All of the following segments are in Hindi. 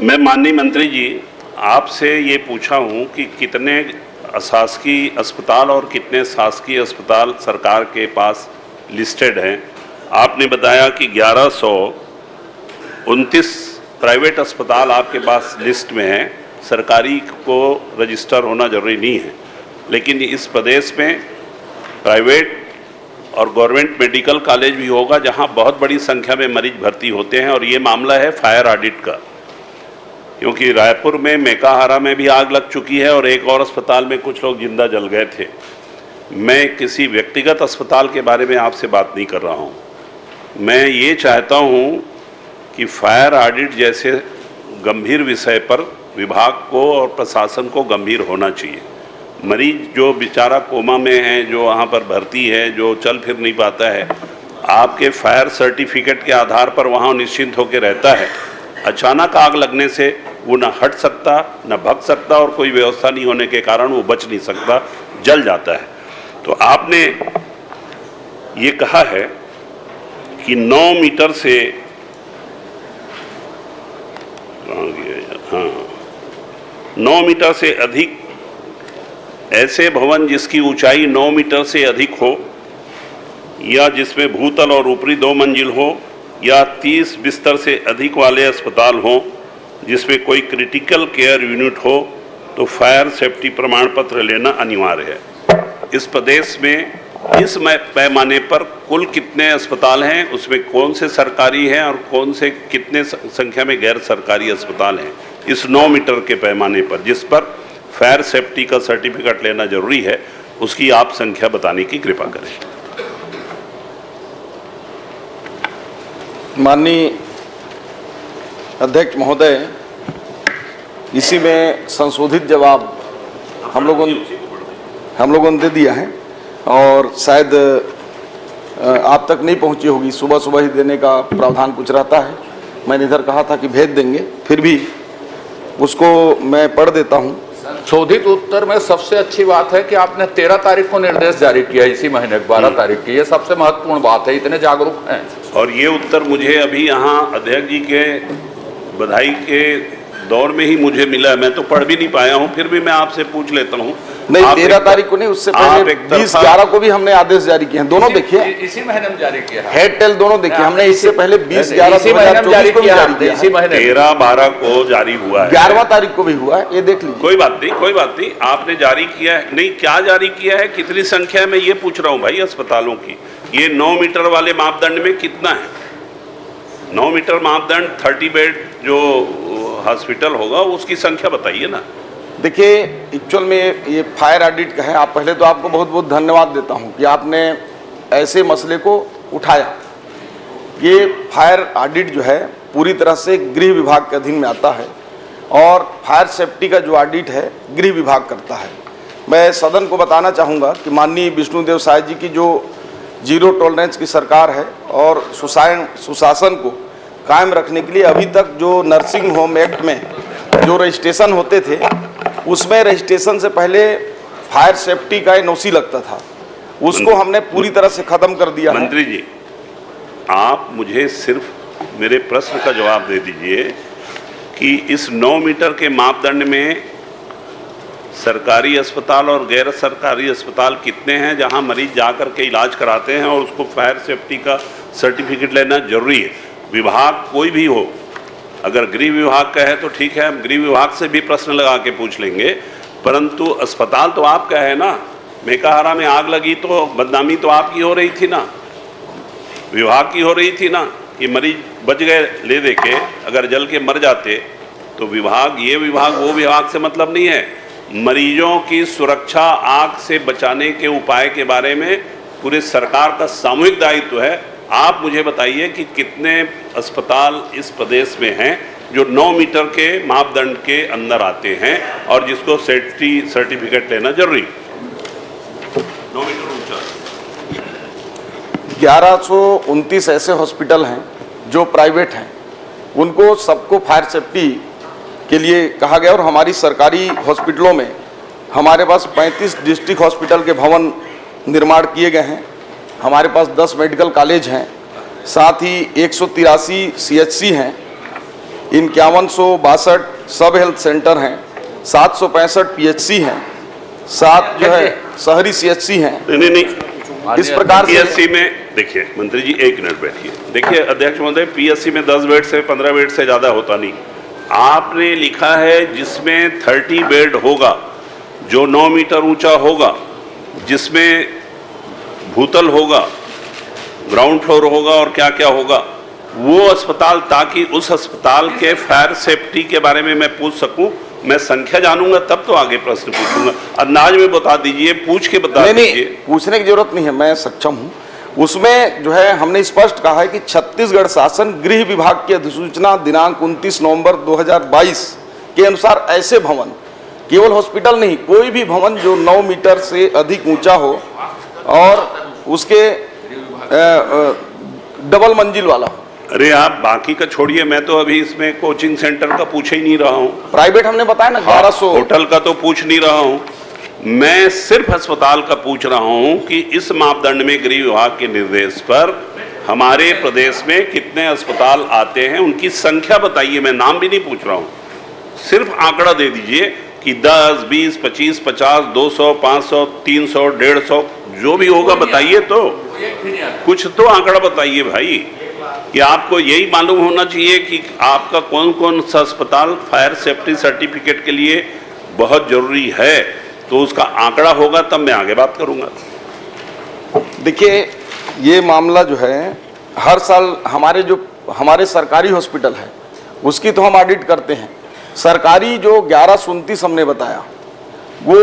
मैं माननीय मंत्री जी आपसे ये पूछा हूँ कि कितने अशासकीय अस्पताल और कितने शासकीय अस्पताल सरकार के पास लिस्टेड हैं। आपने बताया कि 1129 प्राइवेट अस्पताल आपके पास लिस्ट में हैं। सरकारी को रजिस्टर होना जरूरी नहीं है, लेकिन इस प्रदेश में प्राइवेट और गवर्नमेंट मेडिकल कॉलेज भी होगा जहां बहुत बड़ी संख्या में मरीज भर्ती होते हैं। और ये मामला है फायर ऑडिट का, क्योंकि रायपुर में मेकाहारा में भी आग लग चुकी है और एक और अस्पताल में कुछ लोग जिंदा जल गए थे। मैं किसी व्यक्तिगत अस्पताल के बारे में आपसे बात नहीं कर रहा हूं। मैं ये चाहता हूं कि फायर ऑडिट जैसे गंभीर विषय पर विभाग को और प्रशासन को गंभीर होना चाहिए। मरीज जो बेचारा कोमा में है, जो वहाँ पर भर्ती है, जो चल फिर नहीं पाता है, आपके फायर सर्टिफिकेट के आधार पर वहाँ निश्चिंत होकर रहता है। अचानक आग लगने से वो न हट सकता, न भग सकता, और कोई व्यवस्था नहीं होने के कारण वो बच नहीं सकता, जल जाता है। तो आपने ये कहा है कि 9 मीटर से 9 मीटर से अधिक ऐसे भवन जिसकी ऊंचाई 9 मीटर से अधिक हो, या जिसमें भूतल और ऊपरी 2 मंजिल हो, या 30 बिस्तर से अधिक वाले अस्पताल हों जिसमें कोई क्रिटिकल केयर यूनिट हो, तो फायर सेफ्टी प्रमाण पत्र लेना अनिवार्य है। इस प्रदेश में इस पैमाने पर कुल कितने अस्पताल हैं, उसमें कौन से सरकारी हैं और कौन से कितने संख्या में गैर सरकारी अस्पताल हैं, इस 9 मीटर के पैमाने पर जिस पर फायर सेफ्टी का सर्टिफिकेट लेना जरूरी है, उसकी आप संख्या बताने की कृपा करें। माननीय अध्यक्ष महोदय, इसी में संशोधित जवाब हम लोगों ने दे दिया है और शायद आप तक नहीं पहुंची होगी। सुबह सुबह ही देने का प्रावधान कुछ रहता है। मैंने इधर कहा था कि भेज देंगे, फिर भी उसको मैं पढ़ देता हूं। संशोधित उत्तर में सबसे अच्छी बात है कि आपने 13 तारीख को निर्देश जारी किया, इसी महीने 12 तारीख की। ये सबसे महत्वपूर्ण बात है, इतने जागरूक हैं। और ये उत्तर मुझे अभी यहाँ अध्यक्ष जी के बधाई के दौर में ही मुझे मिला। मैं तो पढ़ भी नहीं पाया हूँ, फिर भी मैं आपसे पूछ लेता हूँ। नहीं, 13 तारीख को नहीं, उससे पहले 20/11 को भी हमने आदेश जारी किए हैं। दोनों देखिए, इसी महीने में जारी किया है। हेड टेल दोनों देखिए, हमने इससे पहले 20/11 इसी महीने में जारी किया है। 13-12 को जारी हुआ है, 11वां तारीख को भी हुआ है, ये देख लीजिए। कोई बात नहीं, कोई बात नहीं। आपने जारी किया है, नहीं क्या जारी किया है, कितनी संख्या में, ये पूछ रहा हूँ भाई अस्पतालों की। ये 9 मीटर वाले मापदंड में कितना है? 9 मीटर मापदंड 30 बेड जो हॉस्पिटल होगा उसकी संख्या बताइए ना। देखिए, एक्चुअल में ये फायर ऑडिट का है। आप पहले तो आपको बहुत बहुत धन्यवाद देता हूं कि आपने ऐसे मसले को उठाया। ये फायर ऑडिट जो है पूरी तरह से गृह विभाग के अधीन में आता है और फायर सेफ्टी का जो ऑडिट है गृह विभाग करता है। मैं सदन को बताना चाहूँगा कि माननीय विष्णुदेव साय जी की जो जीरो टॉलरेंस की सरकार है और सुशासन को कायम रखने के लिए अभी तक जो नर्सिंग होम एक्ट में जो रजिस्ट्रेशन होते थे, उसमें रजिस्ट्रेशन से पहले फायर सेफ्टी का एनओसी लगता था, उसको हमने पूरी तरह से खत्म कर दिया। मंत्री जी, आप मुझे सिर्फ मेरे प्रश्न का जवाब दे दीजिए कि इस 9 मीटर के मापदंड में सरकारी अस्पताल और गैर सरकारी अस्पताल कितने हैं जहां मरीज जाकर के इलाज कराते हैं और उसको फायर सेफ्टी का सर्टिफिकेट लेना जरूरी है? विभाग कोई भी हो, अगर गृह विभाग का है तो ठीक है, हम गृह विभाग से भी प्रश्न लगा के पूछ लेंगे, परंतु अस्पताल तो आपका है ना। मेकाहारा में आग लगी तो बदनामी तो आपकी हो रही थी ना, विभाग की हो रही थी ना, कि मरीज बच गए ले दे के, अगर जल के मर जाते तो विभाग, ये विभाग वो विभाग से मतलब नहीं है। मरीजों की सुरक्षा, आग से बचाने के उपाय के बारे में पूरे सरकार का सामूहिक दायित्व है। आप मुझे बताइए कि कितने अस्पताल इस प्रदेश में हैं जो 9 मीटर के मापदंड के अंदर आते हैं और जिसको सेफ्टी सर्टिफिकेट लेना जरूरी। 9 मीटर ऊंचा 1129 ऐसे हॉस्पिटल हैं जो प्राइवेट हैं, उनको सबको फायर सेफ्टी के लिए कहा गया। और हमारी सरकारी हॉस्पिटलों में हमारे पास 35 डिस्ट्रिक्ट हॉस्पिटल के भवन निर्माण किए गए हैं। हमारे पास 10 मेडिकल कॉलेज हैं, साथ ही 183 CHC हैं 5162 सब हेल्थ सेंटर हैं, 765 पीएचसी हैं, 7 जो है शहरी सीएचसी हैं। नहीं इस प्रकार से पीएससी में देखिए मंत्री जी, एक मिनट बैठिए। देखिए अध्यक्ष महोदय, पीएससी में 10 बेड से 15 बेड से ज्यादा होता नहीं। आपने लिखा है जिसमें 30 बेड होगा, जो 9 मीटर ऊंचा होगा, जिसमें भूतल होगा, ग्राउंड फ्लोर होगा और क्या क्या होगा, वो अस्पताल, ताकि उस अस्पताल के फायर सेफ्टी के बारे में मैं पूछ सकूं। मैं संख्या जानूंगा तब तो आगे प्रश्न पूछूंगा। अंदाज में बता दीजिए, पूछ के बता दीजिए। नहीं, पूछने की जरूरत नहीं है, मैं सक्षम हूं। उसमें जो है हमने स्पष्ट कहा है कि छत्तीसगढ़ शासन गृह विभाग की अधिसूचना दिनांक 29 नवंबर 2022 के अनुसार ऐसे भवन, केवल हॉस्पिटल नहीं, कोई भी भवन जो 9 मीटर से अधिक ऊंचा हो और उसके डबल मंजिल वाला हो। अरे आप बाकी का छोड़िए, मैं तो अभी इसमें कोचिंग सेंटर का पूछ ही नहीं रहा हूँ। प्राइवेट हमने बताया ना 1100। होटल का तो पूछ नहीं रहा हूँ, मैं सिर्फ अस्पताल का पूछ रहा हूँ कि इस मापदंड में गृह विभाग के निर्देश पर हमारे प्रदेश में कितने अस्पताल आते हैं, उनकी संख्या बताइए। मैं नाम भी नहीं पूछ रहा हूँ, सिर्फ आंकड़ा दे दीजिए कि 10, 20, 25, 50, 200, 500, 300, 150 जो भी होगा बताइए। तो कुछ तो आंकड़ा बताइए भाई, कि आपको यही मालूम होना चाहिए कि आपका कौन कौन सा अस्पताल फायर सेफ्टी सर्टिफिकेट के लिए बहुत जरूरी है। तो उसका आंकड़ा होगा तब मैं आगे बात करूंगा। देखिए, ये मामला जो है हर साल हमारे सरकारी हॉस्पिटल है उसकी तो हम ऑडिट करते हैं। सरकारी जो 1129 हमने बताया वो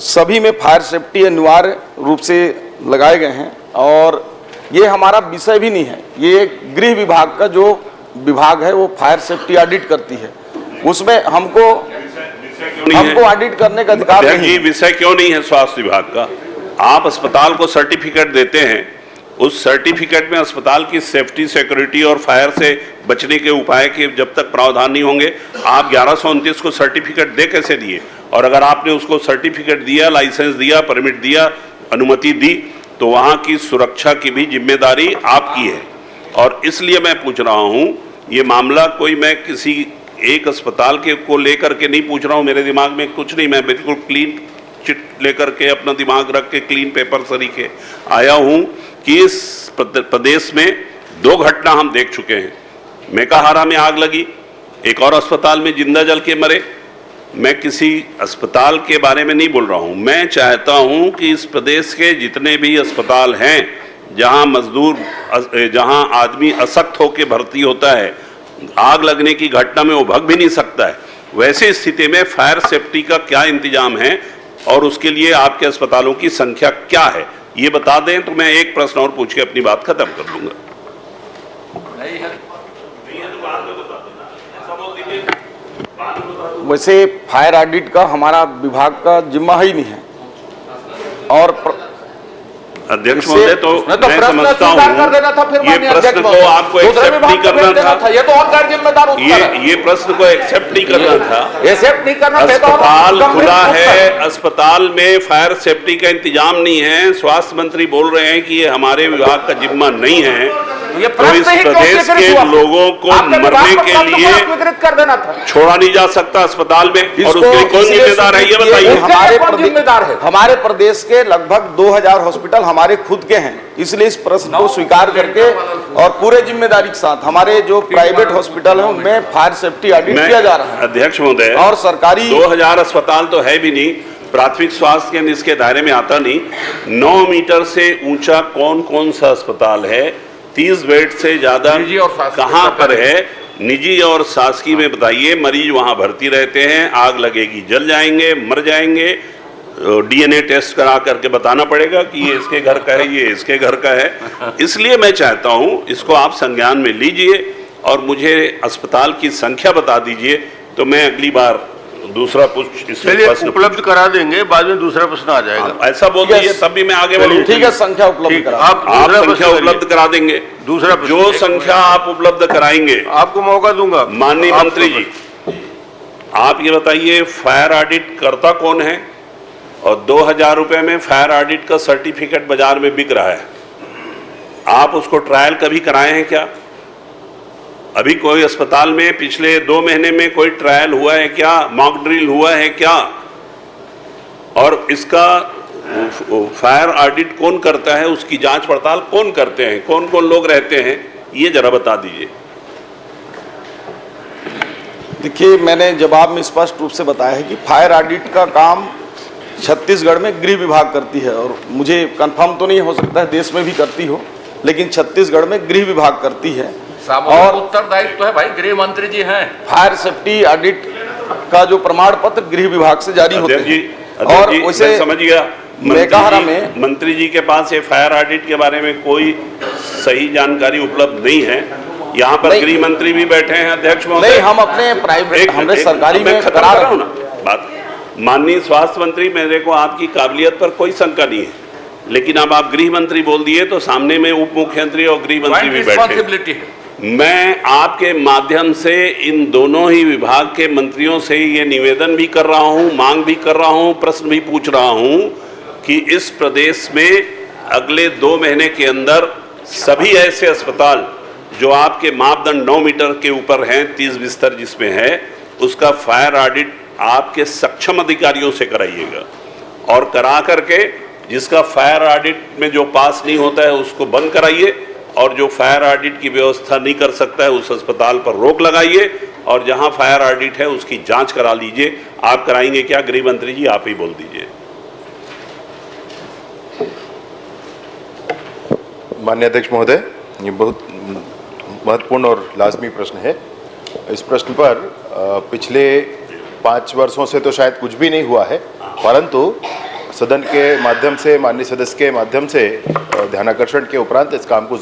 सभी में फायर सेफ्टी अनिवार्य रूप से लगाए गए हैं, और ये हमारा विषय भी नहीं है। ये गृह विभाग का जो विभाग है वो फायर सेफ्टी ऑडिट करती है, उसमें हमको ऑडिट करने का अधिकार नहीं है। विषय क्यों नहीं है स्वास्थ्य विभाग का? आप अस्पताल को सर्टिफिकेट देते हैं, उस सर्टिफिकेट में अस्पताल की सेफ्टी, सिक्योरिटी और फायर से बचने के उपाय के जब तक प्रावधान नहीं होंगे, आप 1129 को सर्टिफिकेट दे कैसे दिए? और अगर आपने उसको सर्टिफिकेट दिया, लाइसेंस दिया, परमिट दिया, अनुमति दी, तो वहां की सुरक्षा की भी जिम्मेदारी आपकी है। और इसलिए मैं पूछ रहा हूं, ये मामला कोई मैं किसी एक अस्पताल के को लेकर के नहीं पूछ रहा हूं, मेरे दिमाग में कुछ नहीं, मैं बिल्कुल क्लीन चिट लेकर के अपना दिमाग रख के क्लीन पेपर तरीके आया हूं कि इस प्रदेश में 2 घटना हम देख चुके हैं। मेकाहारा में आग लगी, एक और अस्पताल में जिंदा जल के मरे। मैं किसी अस्पताल के बारे में नहीं बोल रहा हूं, मैं चाहता हूं कि इस प्रदेश के जितने भी अस्पताल हैं जहां आदमी असक्त होकर भर्ती होता है, आग लगने की घटना में वो भग भी नहीं सकता है, वैसे स्थिति में फायर सेफ्टी का क्या इंतजाम है और उसके लिए आपके अस्पतालों की संख्या क्या है, ये बता दें तो मैं एक प्रश्न और पूछ के अपनी बात खत्म कर लूंगा। वैसे फायर ऑडिट का हमारा विभाग का जिम्मा ही नहीं है। और अध्यक्ष महोदय, तो मैं समझता हूँ ये प्रश्न को आपको एक्सेप्ट नहीं करना था, ये तो और गैर जिम्मेदार उत्तर है। ये प्रश्न को एक्सेप्ट नहीं करना था, एक्सेप्ट नहीं करना। अस्पताल खुला है, अस्पताल में फायर सेफ्टी का इंतजाम नहीं है, स्वास्थ्य मंत्री बोल रहे हैं कि ये हमारे विभाग का जिम्मा नहीं है, तो इस प्रदेश के लोगों को मरने के लिए कर देना था, छोड़ा नहीं जा सकता अस्पताल में, और उसके लिए कौन जिम्मेदार है ये बताइए। हमारे प्रदेश के लगभग 2000 हॉस्पिटल हमारे खुद के हैं, इसलिए इस प्रश्न को स्वीकार करके और पूरे जिम्मेदारी के साथ हमारे जो प्राइवेट हॉस्पिटल है उनमें फायर सेफ्टी ऑडिट किया जा रहा है। अध्यक्ष महोदय, और सरकारी 2000 अस्पताल तो है भी नहीं, प्राथमिक स्वास्थ्य केंद्र इसके दायरे में आता नहीं। 9 मीटर से ऊंचा कौन कौन सा अस्पताल है? 30 बेड से ज्यादा कहां पर है? निजी और शासकीय में बताइए। मरीज वहां भर्ती रहते हैं, आग लगेगी जल जाएंगे, मर जाएंगे, डीएनए टेस्ट करा करके बताना पड़ेगा कि ये इसके घर का है, ये इसके घर का है। इसलिए मैं चाहता हूं इसको आप संज्ञान में लीजिए और मुझे अस्पताल की संख्या बता दीजिए, तो मैं अगली बार दूसरा प्रश्न उपलब्ध करा देंगे, बाद में दूसरा प्रश्न आ जाएगा। ऐसा बोल दीजिए तब भी मैं आगे बढ़ूं। ठीक है, संख्या उपलब्ध करा, आप संख्या उपलब्ध करा देंगे। दूसरा जो संख्या आप उपलब्ध कराएंगे आपको मौका दूंगा। माननीय मंत्री जी, आप ये बताइए फायर ऑडिट करता कौन है? और 2000 रुपए में फायर ऑडिट का सर्टिफिकेट बाजार में बिक रहा है, आप उसको ट्रायल कभी कराए हैं क्या? अभी कोई अस्पताल में पिछले 2 महीने में कोई ट्रायल हुआ है क्या, मॉक ड्रिल हुआ है क्या? और इसका फायर ऑडिट कौन करता है, उसकी जांच पड़ताल कौन करते हैं, कौन कौन लोग रहते हैं, ये जरा बता दीजिए। देखिए, मैंने जवाब में स्पष्ट रूप से बताया है कि फायर ऑडिट का काम छत्तीसगढ़ में गृह विभाग करती है, और मुझे कंफर्म तो नहीं हो सकता है देश में भी करती हो, लेकिन छत्तीसगढ़ में गृह विभाग करती है। और उत्तरदायित्व तो है भाई, गृह मंत्री जी हैं। फायर सेफ्टी ऑडिट का जो प्रमाण पत्र गृह विभाग से जारी होते हैं। और उसे समझ गया, मंत्री जी के पास ये फायर ऑडिट के बारे में कोई सही जानकारी उपलब्ध नहीं है। यहाँ पर गृह मंत्री भी बैठे हैं, अध्यक्ष महोदय। नहीं, हम अपने प्राइवेट, हमने सरकारी में करा रहे हैं बात। माननीय स्वास्थ्य मंत्री, मेरे को आपकी काबिलियत पर कोई शंका नहीं है, लेकिन अब आप गृह मंत्री बोल दिए तो सामने में उप मुख्यमंत्री और गृह मंत्री भी बैठे हैं। मैं आपके माध्यम से इन दोनों ही विभाग के मंत्रियों से ये निवेदन भी कर रहा हूं, मांग भी कर रहा हूं, प्रश्न भी पूछ रहा हूं कि इस प्रदेश में अगले 2 महीने के अंदर सभी ऐसे अस्पताल जो आपके मापदंड 9 मीटर के ऊपर हैं, 30 बिस्तर जिसमें है, उसका फायर ऑडिट आपके सक्षम अधिकारियों से कराइएगा, और करा करके जिसका फायर ऑडिट में जो पास नहीं होता है उसको बंद कराइए, और जो फायर ऑडिट की व्यवस्था नहीं कर सकता है उस अस्पताल पर रोक लगाइए, और जहां फायर ऑडिट है उसकी जांच करा लीजिए। आप कराएंगे क्या गृह मंत्री जी? आप ही बोल दीजिए। माननीय अध्यक्ष महोदय, ये बहुत महत्वपूर्ण और लाजमी प्रश्न है। इस प्रश्न पर पिछले 5 वर्षों से तो शायद कुछ भी नहीं हुआ है, परंतु सदन के माध्यम से, माननीय सदस्य के माध्यम से ध्यानाकर्षण के उपरांत इस काम को